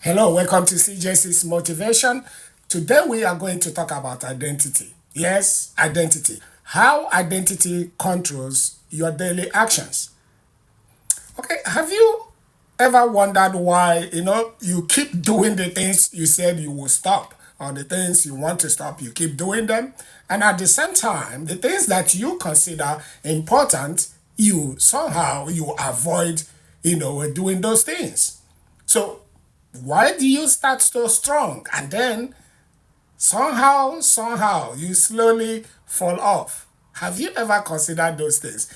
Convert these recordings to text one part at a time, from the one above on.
Hello, welcome to CJC's Motivation. Today we are going to talk about identity. Yes, identity. How identity controls your daily actions. Okay, have you ever wondered why, you keep doing the things you said you will stop or the things you want to stop, you keep doing them? And at the same time, the things that you consider important, you avoid, doing those things. So why do you start so strong and then somehow you slowly fall off? Have you ever considered those things?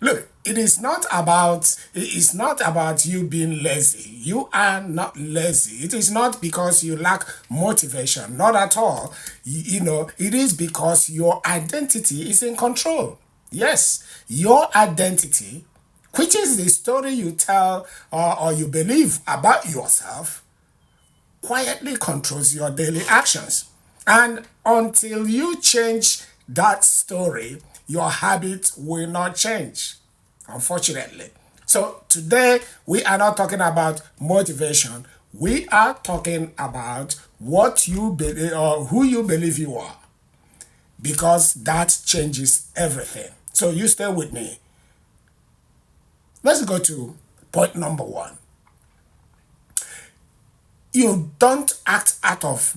Look, it is not about you being lazy. You are not lazy. It is not because you lack motivation, not at all. It is because your identity is in control. Yes, your identity, which is the story you tell or you believe about yourself, quietly controls your daily actions. And until you change that story, your habits will not change, unfortunately. So today, we are not talking about motivation. We are talking about what you believe or who you believe you are, because that changes everything. So you stay with me. Let's go to point number one. You don't act out of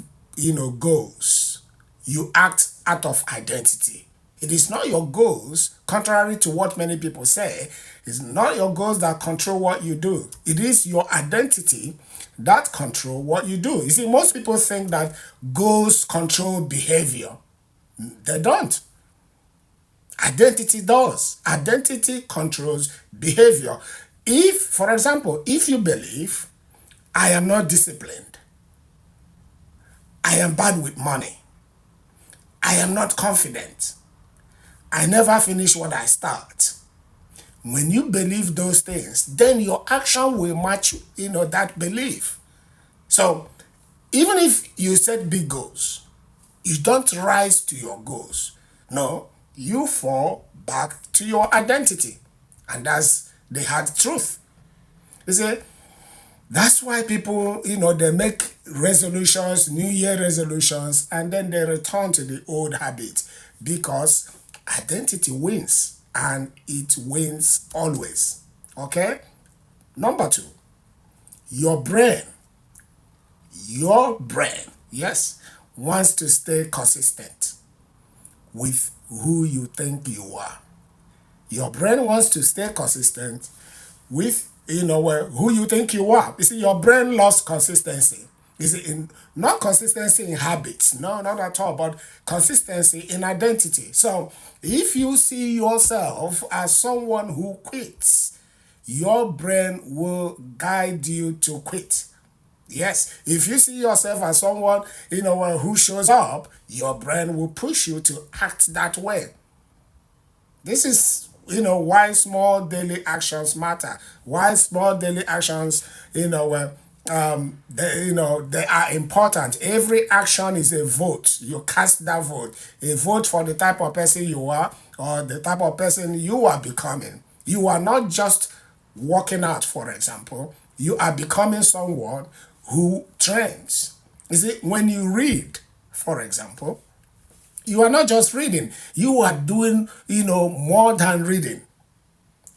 goals. You act out of identity. It is not your goals, contrary to what many people say. It's not your goals that control what you do. It is your identity that control what you do. You see, most people think that goals control behavior. They don't. Identity does. Identity controls behavior. If, for example, if you believe I am not disciplined, I am bad with money, I am not confident, I never finish what I start. When you believe those things, then your action will match, that belief. So even if you set big goals, you don't rise to your goals. No, you fall back to your identity. And that's the hard truth. You see, that's why people, they make resolutions, New Year resolutions, and then they return to the old habits because identity wins and it wins always. Okay? Number two, your brain, yes, wants to stay consistent with who you think you are. Your brain wants to stay consistent with who you think you are. You see, your brain loves consistency. You see, not consistency in habits, no, not at all, but consistency in identity. So if you see yourself as someone who quits, your brain will guide you to quit. Yes, if you see yourself as someone who shows up, your brain will push you to act that way. This is why small daily actions matter. Why small daily actions they are important. Every action is a vote. You cast that vote. A vote for the type of person you are or the type of person you are becoming. You are not just working out, for example. You are becoming someone who trains. You see, when you read, for example, you are not just reading, you are doing, more than reading.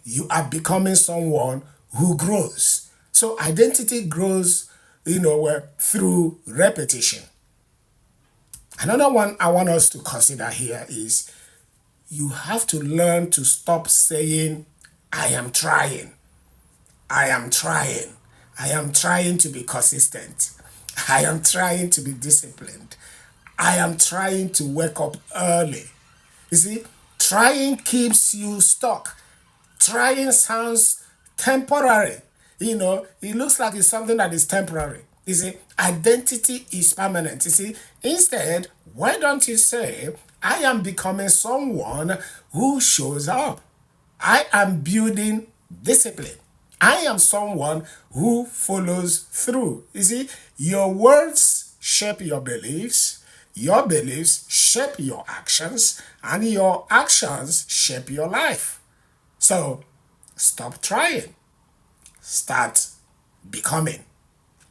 You are becoming someone who grows. So identity grows, through repetition. Another one I want us to consider here is you have to learn to stop saying, I am trying. I am trying. I am trying to be consistent. I am trying to be disciplined. I am trying to wake up early. You see, trying keeps you stuck. Trying sounds temporary. It looks like it's something that is temporary. You see, identity is permanent. You see, instead, why don't you say, I am becoming someone who shows up? I am building discipline. I am someone who follows through. You see, your words shape your beliefs shape your actions, and your actions shape your life. So stop trying, start becoming.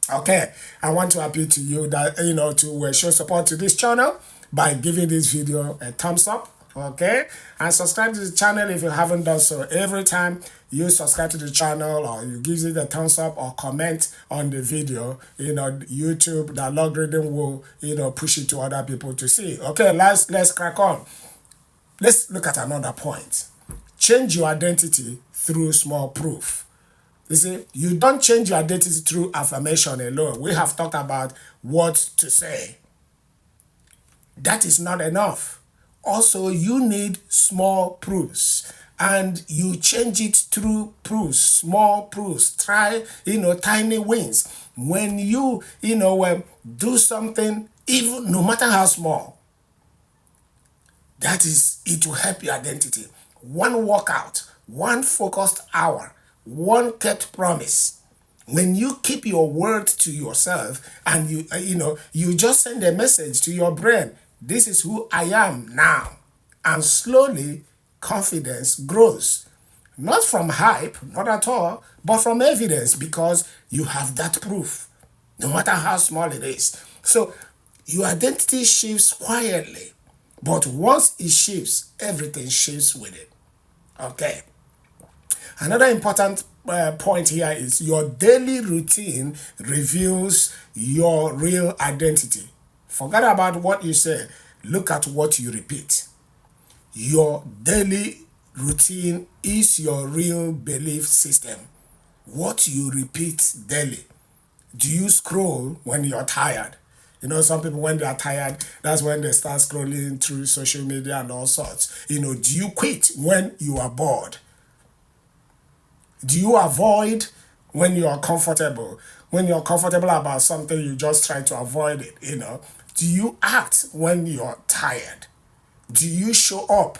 Okay, I want to appeal to you that, to show support to this channel by giving this video a thumbs up. Okay, and subscribe to the channel if you haven't done so. Every time you subscribe to the channel or you give it a thumbs up or comment on the video, YouTube, the algorithm will, push it to other people to see. Okay, let's crack on. Let's look at another point. Change your identity through small proof. You see, you don't change your identity through affirmation alone. We have talked about what to say. That is not enough. Also, you need small proofs. And you change it through proofs, small proofs. Try, tiny wins. When you, do something, even no matter how small, it will help your identity. One workout, one focused hour, one kept promise. When you keep your word to yourself and you just send a message to your brain, this is who I am now. And slowly confidence grows. Not from hype, not at all, but from evidence, because you have that proof, no matter how small it is. So your identity shifts quietly, but once it shifts, everything shifts with it. Okay. Another important point here is your daily routine reveals your real identity. Forget about what you say. Look at what you repeat. Your daily routine is your real belief system. What you repeat daily. Do you scroll when you're tired? Some people, when they are tired, that's when they start scrolling through social media and all sorts. Do you quit when you are bored? Do you avoid when you are comfortable? When you're comfortable about something, you just try to avoid it, Do you act when you're tired? Do you show up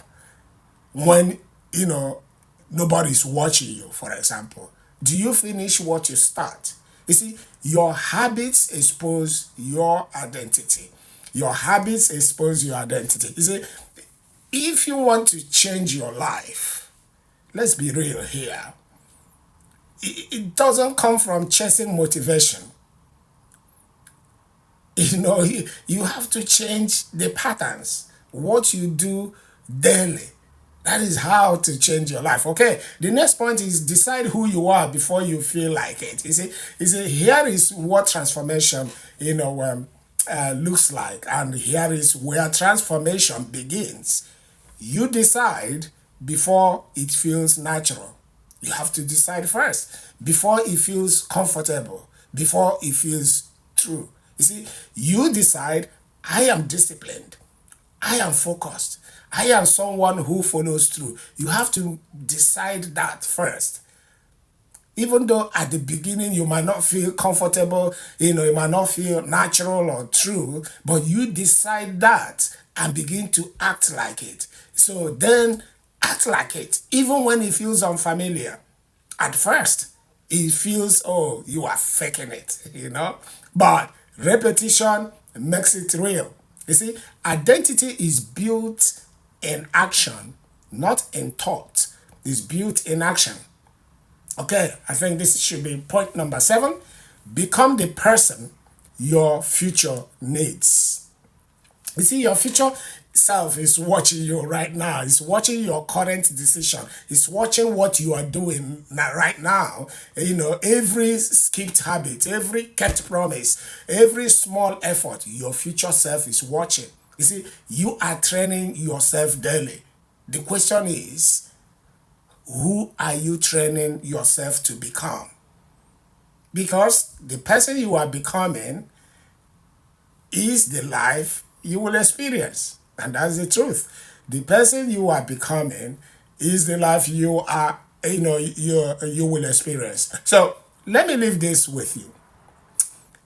when, nobody's watching you, for example? Do you finish what you start? You see, your habits expose your identity. Your habits expose your identity. You see, if you want to change your life, let's be real here. It doesn't come from chasing motivation. You have to change the patterns, what you do daily. That is how to change your life. Okay, the next point is decide who you are before you feel like it. You see, here is what transformation, looks like, and here is where transformation begins. You decide before it feels natural. You have to decide first, before it feels comfortable, before it feels true. You see, you decide, I am disciplined, I am focused, I am someone who follows through. You have to decide that first. Even though at the beginning you might not feel comfortable, it might not feel natural or true, but you decide that and begin to act like it. So then act like it, even when it feels unfamiliar. At first, it feels, oh, you are faking it, But repetition makes it real. You see, identity is built in action, not in thought. It's built in action. Okay, I think this should be point number 7. Become the person your future needs. You see, your future self is watching you right now. It's watching your current decision. It's watching what you are doing right now. Every skipped habit, every kept promise, every small effort, your future self is watching. You see, you are training yourself daily. The question is, who are you training yourself to become? Because the person you are becoming is the life you will experience. And that's the truth. The person you are becoming is the life you are, you will experience. So let me leave this with you.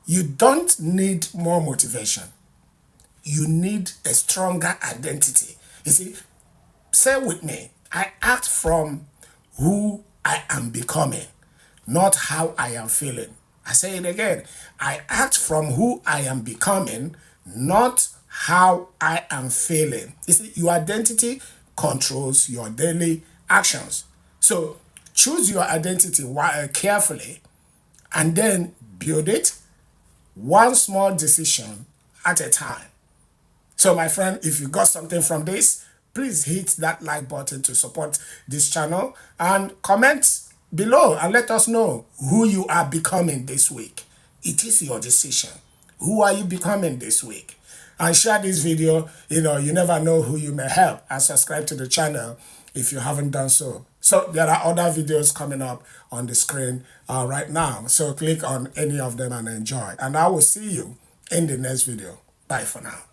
You don't need more motivation. You need a stronger identity. You see, say with me, I act from who I am becoming, not how I am feeling. I say it again. I act from who I am becoming, not how I am feeling. You see, your identity controls your daily actions. So choose your identity carefully and then build it, one small decision at a time. So my friend, if you got something from this, please hit that like button to support this channel and comment below and let us know who you are becoming this week. It is your decision. Who are you becoming this week? And share this video. You never know who you may help, and subscribe to the channel if you haven't done so. So there are other videos coming up on the screen right now. So click on any of them and enjoy. And I will see you in the next video. Bye for now.